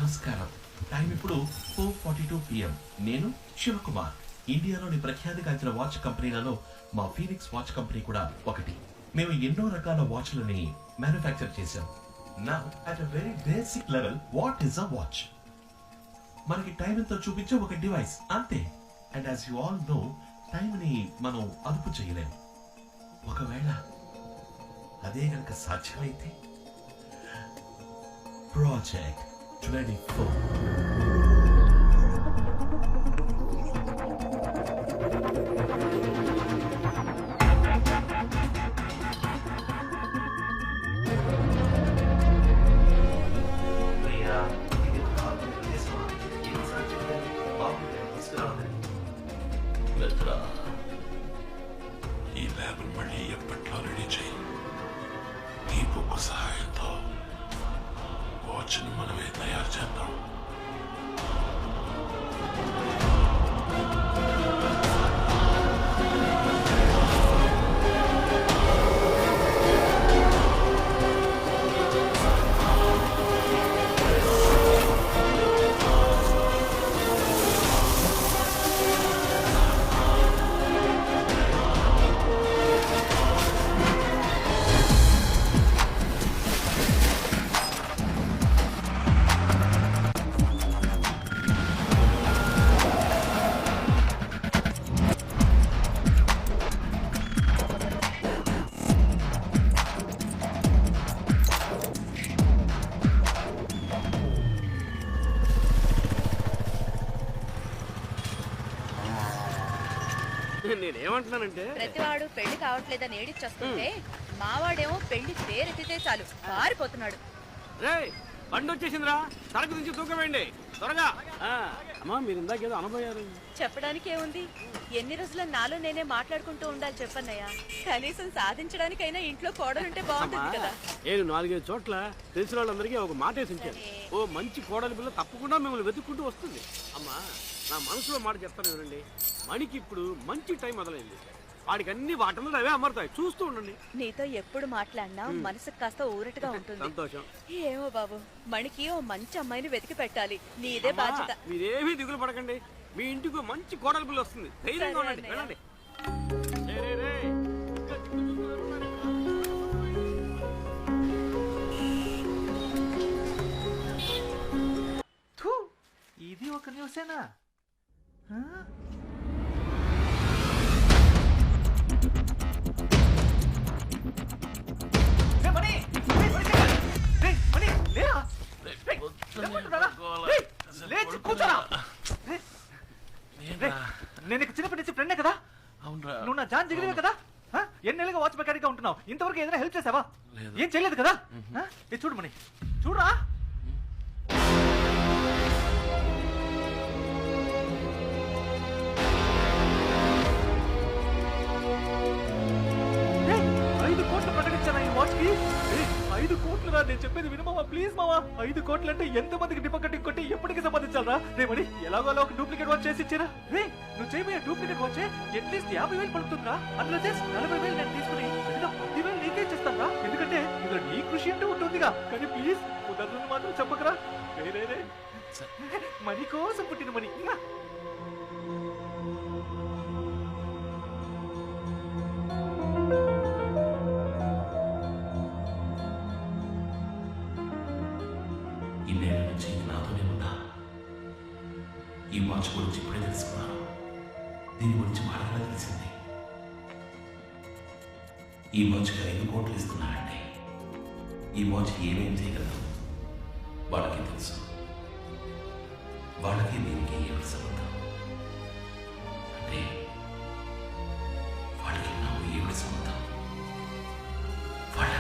నమస్కారం. టైం ఇప్పుడు 4:42 PM. నేను శివకుమార్. ఇండియాలోని ప్రఖ్యాతిగాంచిన వాచ్ కంపెనీలలో మా ఫీనిక్స్ వాచ్ కంపెనీ కూడా ఒకటి. మేము ఎన్నో రకాల వాచ్లని మ్యానుఫ్యాక్చర్ చేశాం. Now at a very basic level, what is a watch? మనకి టైం ఎంతో చూపించే ఒక డివైస్ అంతే. And as you all know, time ని మనం అదుపు చేయలేం. ఒకవేళ అదే కనుక సాధ్యమైతే ప్రాజెక్ట్ 24. ఈ ల్యాబ్ మళ్ళీ ఎప్పట్లో రెడీ చేయి. ఈ బుక్ సహాయంతో వాచ్ను మనమే తయారు చేద్దాం. నేనేమంటున్నానంటే, ప్రతివాడు పెళ్లి కావట్లేదని ఏడిచొస్తుంటే మావాడేమో పెళ్లి పేరెత్తితే చాలు పారిపోతున్నాడు. రేయ్ బండి వచ్చేసిందిరా, సరకు నుంచి తూకవేయండి త్వరగా. అమ్మా మీరు ఇందాకేదో అనబోయారు. చెప్పడానికి ఏముంది, ఎన్ని రోజుల నాలో నేనే మాట్లాడుకుంటూ ఉండాలి చెప్పన్నయ్య. కనీసం సాధించడానికైనా ఇంట్లో కోడలుంటే బాగుంటుంది కదా. నేను 4-5 చోట్ల తెలిసిన వాళ్ళందరికీ ఒక మాట వేసి ఉంచాను. ఓ మంచి కోడలి పిల్ల తప్పకుండా మిమ్మల్ని వెతుక్కుంటూ వస్తుంది. అమ్మా నా మనసులో మాట చెప్తాను వినండి, మణికి ఇప్పుడు మంచి టైం మొదలైంది. వాడికి అన్ని వాటంలో అవే అమరుతాయి, చూస్తూ ఉండండి. నీతో ఎప్పుడు మాట్లాడినా మనసుకు కాస్త ఊరటగా ఉంటుంది. సంతోషం. ఏమో బాబు, మణికి ఓ మంచి అమ్మాయిని వెతికి పెట్టాలి, నీదే బాధ్యత. మీరేమీ దిగులు పడకండి, మీ ఇంటికి మంచి కోడలి పిల్ల వస్తుంది. ధైర్యంగా ఉండండి, వెళ్ళండి. ఇది ఒక న్యూసేనా? నేను చిన్నప్పటి నుంచి ఫ్రెండే కదా. నువ్వు నా జాన్ జిగిరివే కదా. ఎన్నేళ్ళుగా వాచ్ మెకానిక్ గా ఉంటున్నావు, ఇంతవరకు ఏదైనా హెల్ప్ చేసావా? ఏం చేయలేదు కదా. చూడు మణి, చూడరా. వాచ్ కి 5 కోట్లు రా. నేను చెప్పేది విను మావా, ప్లీజ్ మావా. 5 కోట్లు అంటే ఎంత మందికి డిపో కట్టింగ్ కొట్టి ఎప్పటికి సంపాదించాలరా? రేమడి ఎలాగో అలా ఒక డూప్లికేట్ వాచ్ చేసి ఇచ్చారా? రే నువ్వు చేయబోయే డూప్లికేట్ వాచ్ అట్లీస్ట్ 50,000 పడుతుందిరా. అందులో చేసి 40,000 నేను తీసుకుని 10,000 నీకే ఇచ్చేస్తాను. ఎందుకంటే ఇందులో నీ కృషి అంటూ ఉంటుందిగా. కానీ ప్లీజ్ కుదరదు మాత్రం చెప్పకరా. రే మణి కోసం పుట్టిన మణి. ఇన్నేళ్ళ నుంచి నాతోనే ఉందా? ఈ వాచ్ గురించి ఇప్పుడే తెలుసుకున్నాను. దీని గురించి మాట్లాడాలి తెలిసింది. ఈ వాచ్కి 5 కోట్లు ఇస్తున్నానండి. ఈ వాచ్ ఏమేం చేయగలదు వాళ్ళకి తెలుసు. వాళ్ళకి దీనికి ఏమిటి సంబంధం? అంటే వాళ్ళకి నాకు ఏమిటి సంబంధం? వాళ్ళ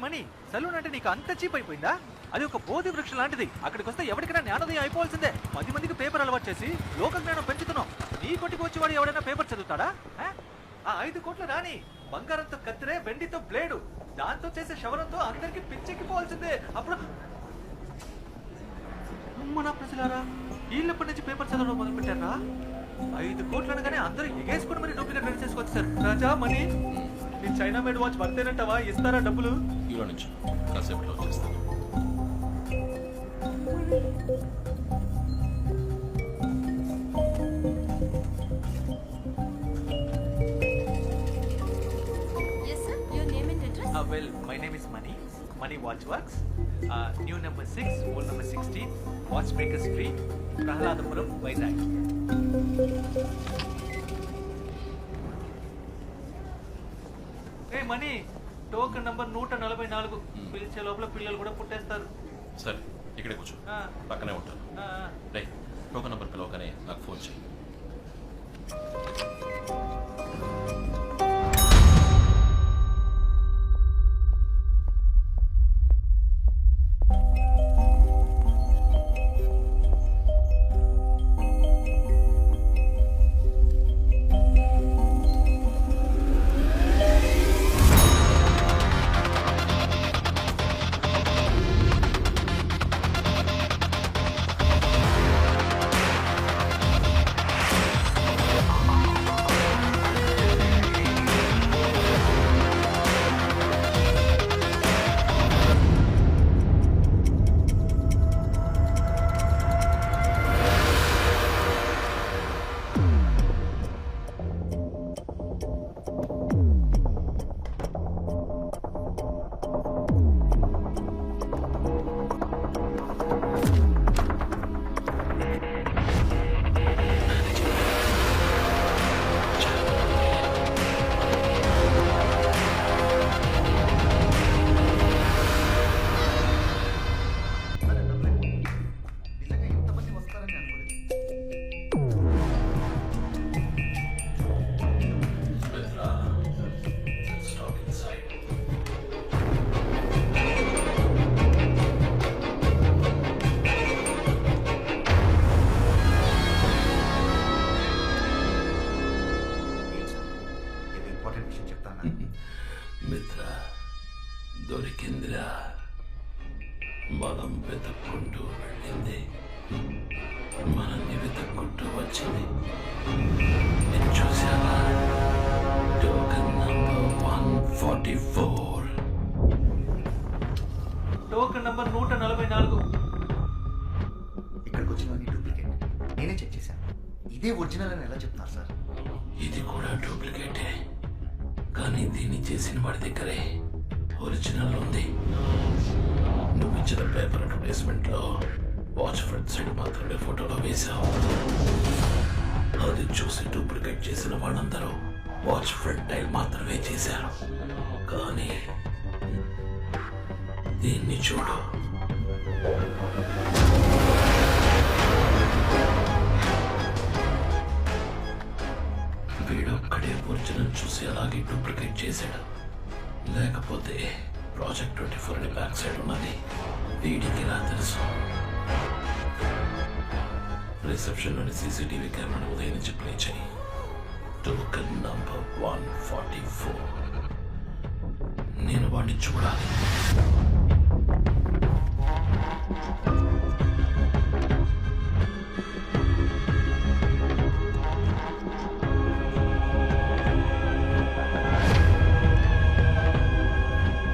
మణి, సలూన్ అంటే నీకు అంత చీప్ అయిపోయిందా? అది ఒక బోధి వృక్షం లాంటిది. అక్కడికి వస్తే ఎవరికైనా జ్ఞానోదయం అయిపోవాల్సిందే. 10 మందికి పేపర్ అలవాటు చేసి లోక జ్ఞానం పెంచుతున్నావు. నీ కొట్టుకు వచ్చి వాడు ఎవడైనా పేపర్ చదువుతాడా? ఆ 5 కోట్ల రాని బంగారంతో కత్తిరే, వెండితో బ్లేడు, దాంతో చేసే శవరంతో అందరికి పిచ్చెక్కిపోవాల్సిందే. అప్పుడు మన ప్రజలారా వీళ్ళప్పటి నుంచి పేపర్ చదవడం మొదలు పెట్టారా? 5 కోట్లు అనగానే అందరూ ఎగేసుకుని మరి డూప్లికేట్ రెడీ చేసుకొచ్చారు. రాజా మనీ నీ చైనా మేడ్ వాచ్ వర్తేనంటావా? ఇస్తారా డబ్బులు? ఈలో నుంచి కాసేపట్లో వచ్చేస్తాను. Yes, sir. Your name and address? Well my name is money, money watch works, new number 6, old number 16, watch maker street, Prahladapuram, Vizag. A money, token number 144. పిలిచే లోపల పిల్లలు కూడా పుట్టేస్తారు. సరే ఇక్కడే కూర్చో, ఆ, పక్కనే ఉంటాను. ఆ, ఆ. రే టోకన్ నెంబర్ పిలవగానే నాకు ఫోన్ చేయి. మిత్ర దొరికిందిరా, మనం వెతుక్కుంటూ వెళ్ళింది, మనల్ని వెతుక్కుంటూ వచ్చింది. నేను చూసావా? Token number 144. Token number 144. ఇక్కడికి వచ్చినవన్నీ డూప్లికేట్. నేనే చెక్ చేశాను. ఇదే ఒరిజినల్ అని ఎలా చెప్తున్నారు సార్? ఇది కూడా డూప్లికేటే, కానీ దీన్ని చేసిన వాడి దగ్గరే ఒరిజినల్ ఉంది. నువ్వు ఇచ్చిన పేపర్ అడ్వర్టైజ్మెంట్ లో వాచ్ ఫ్రంట్ సైడ్ మాత్రమే ఫోటోలో వేశావు. అది చూసి డూప్లికేట్ చేసిన వాళ్ళందరూ వాచ్ ఫ్రంట్ టైల్ మాత్రమే చేశారు. కానీ దీన్ని చూడు, వీడొక్కడే ఒరిజినల్ చూసి అలాగే డూప్లికేట్ చేశాడు. లేకపోతే ప్రాజెక్ట్ 24 అని బ్యాక్ సైడ్ ఉన్నది వీడికి ఎలా తెలుసు? రిసెప్షన్లోని సీసీటీవీ కెమెరాను ఉదయం నుంచి ప్లే చేయి. Token number 144. నేను వాడిని చూడాలి.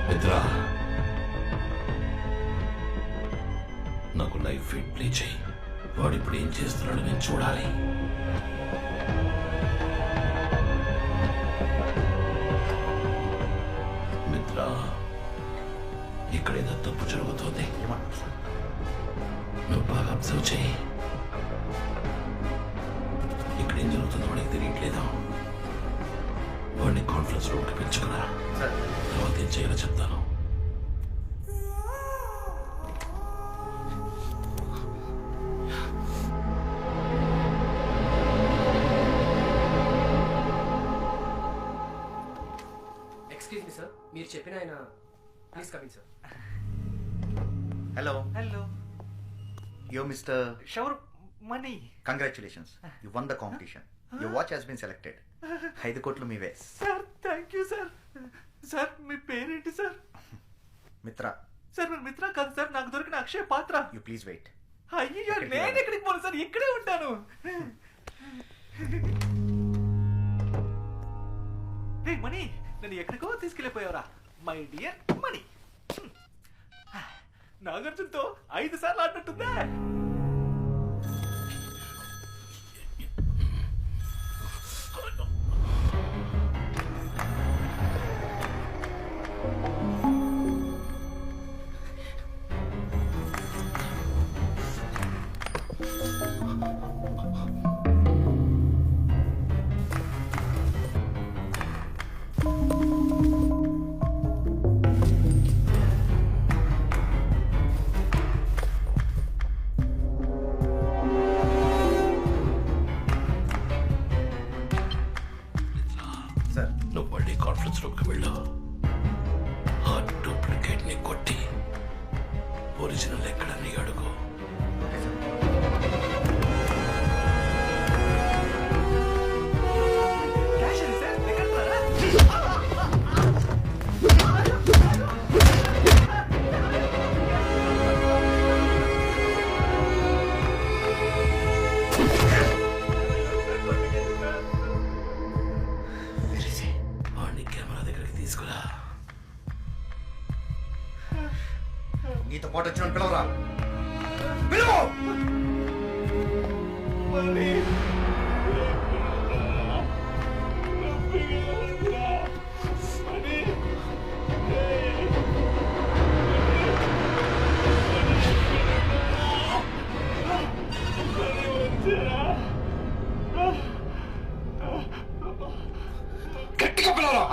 మిత్రా, నాకు లైవ్ ఫీడ్ ప్లే చేయి. వాడు ఇప్పుడు ఏం చేస్తున్నాడో నేను చూడాలి. మిత్రా, ఇక్కడ ఏదో తప్పు జరుగుతుంది. ఏమంటారు సార్? నువ్వు బాగా అబ్జర్వ్ చేయి. ఇక్కడ ఏం జరుగుతుందో వాడికి తెలియట్లేదు. వాడిని కాన్ఫరెన్స్ రూమ్కి పిలుచుకురా. సార్ తర్వాత ఏం చేయాలో చెప్తాను. ఎక్స్క్యూజ్ మీ సార్, మీరు చెప్పిన ఆయన please coming sir. Hello, hello, yo mister. Shower money. Congratulations, you won the competition. Your watch has been selected. 5 కోట్లు మీవే. Sir thank you sir. Sir మీ పేరేంటి సార్? మిత్ర. సార్ మీరు మిత్ర కాదు సార్, నాకు దొరికిన అక్షయ పాత్ర. You please wait. అయ్యో నేను ఎక్కడికి పోను సార్, ఇక్కడే ఉంటాను. రే మణి, నన్ను ఎక్కడికో తీసుకెళ్ళిపోయావరా మై డియర్ మణి. నాగార్జునతో 5 సార్లు ఆడినట్టుందే. సార్ నువ్వు మళ్ళీ కాన్ఫరెన్స్ రూమ్కి వెళ్ళు. ఆ డూప్లికేట్ ని కొట్టి ఒరిజినల్ ఎక్కడని అడుగు. Okay sir. క్యాష్ అది సార్, ఎక్కడున్నారా? వాడిని కెమెరా దగ్గరికి తీసుకురా. నీతో పాటు వచ్చిన పిలవరా. పిలువు. మణి గట్టిగా పిలవరా.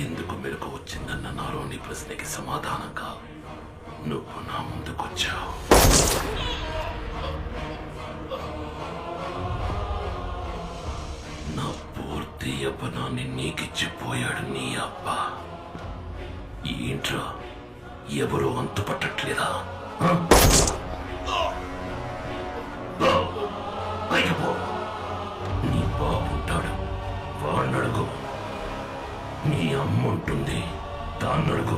ఎందుకు మెలకు వచ్చిందన్న నాలోని ప్రశ్నకి సమాధానంగా నువ్వు నా ముందుకొచ్చావు. నా పూర్తి యవ్వనాన్ని నీకిచ్చిపోయాడు నీ అబ్బా. ఈ ఇంట్లో ఎవరూ అంతుపట్టట్లేదా? పైకి పో, నీ బాబుంటాడు, వాడినడుగు. నీ అమ్మ ఉంటుంది, దాన్నడుగు.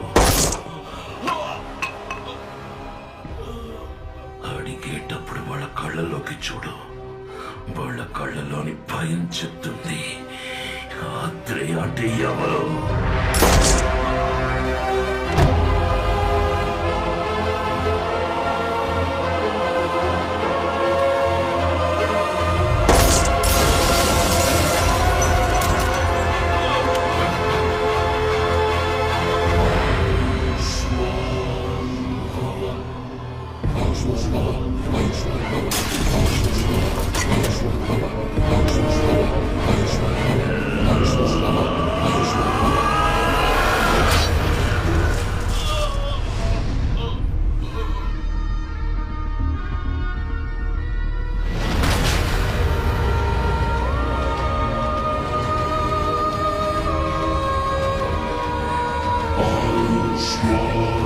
అడిగేటప్పుడు వాళ్ళ కళ్ళలోకి చూడు, వాళ్ళ కళ్ళలోని భయం చెప్తుంది ఆత్రే అంటే ఎవరు. Small